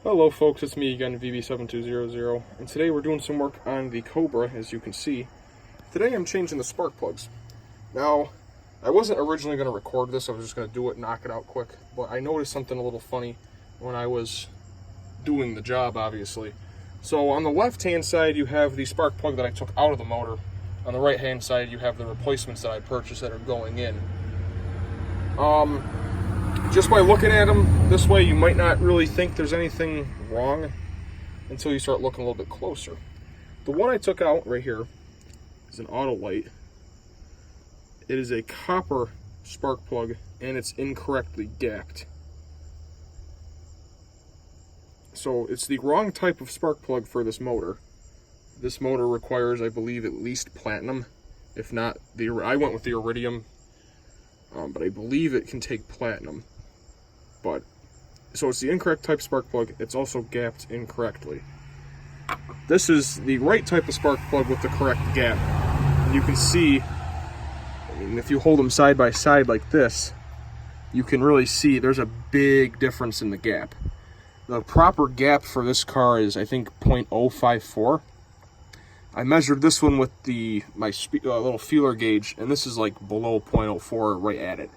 Hello folks, it's me again, VB7200, and today we're doing some work on the Cobra, as you can see. Today I'm changing the spark plugs. Now, I wasn't originally going to record this, I was just going to do it, knock it out quick, but I noticed something a little funny when I was doing the job, obviously. So on the left-hand side, you have the spark plug that I took out of the motor. On the right-hand side, you have the replacements that I purchased that are going in. Just by looking at them this way, you might not really think there's anything wrong until you start looking a little bit closer. The one I took out right here is an auto light. It is a copper spark plug and it's incorrectly gapped. So it's the wrong type of spark plug for this motor. This motor requires, I believe, at least platinum. If not, I went with the iridium, but I believe it can take platinum. So it's the incorrect type spark plug. It's also gapped incorrectly. This is the right type of spark plug with the correct gap. And you can see, if you hold them side by side like this, you can really see there's a big difference in the gap. The proper gap for this car is, I think, 0.054. I measured this one with my little feeler gauge, and this is like below 0.04, right at it.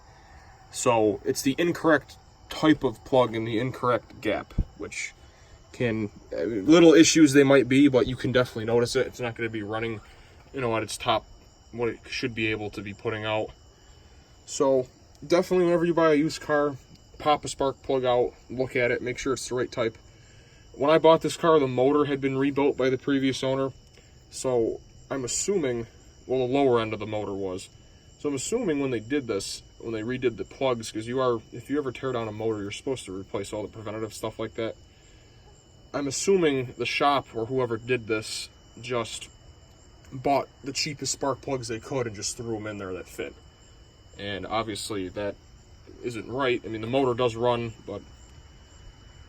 So it's the incorrect type of plug and the incorrect gap, which can, little issues they might be, but you can definitely notice it. It's not going to be running, at its top, what it should be able to be putting out. So definitely whenever you buy a used car, pop a spark plug out, look at it, make sure it's the right type. When I bought this car, the motor had been rebuilt by the previous owner, so I'm assuming, well, the lower end of the motor was. So I'm assuming when they did this, when they redid the plugs, because if you ever tear down a motor, you're supposed to replace all the preventative stuff like that. I'm assuming the shop or whoever did this just bought the cheapest spark plugs they could and just threw them in there that fit. And obviously that isn't right. I mean, the motor does run, but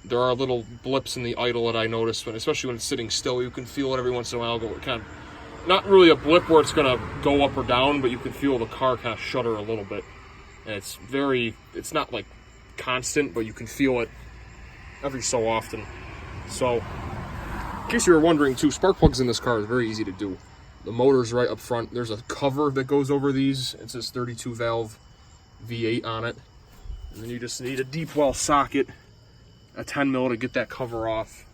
there are little blips in the idle that I notice, especially when it's sitting still. You can feel it every once in a while go kind of, not really a blip where it's going to go up or down, but you can feel the car kind of shudder a little bit. And it's not like constant, but you can feel it every so often. So, in case you were wondering too, spark plugs in this car is very easy to do. The motor's right up front. There's a cover that goes over these. It says 32 valve V8 on it. And then you just need a deep well socket, a 10 mil to get that cover off.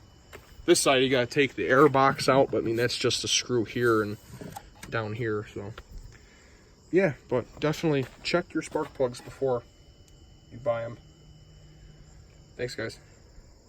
This side you gotta take the air box out, but I mean that's just a screw here and down here, so. Yeah, but definitely check your spark plugs before you buy them. Thanks, guys.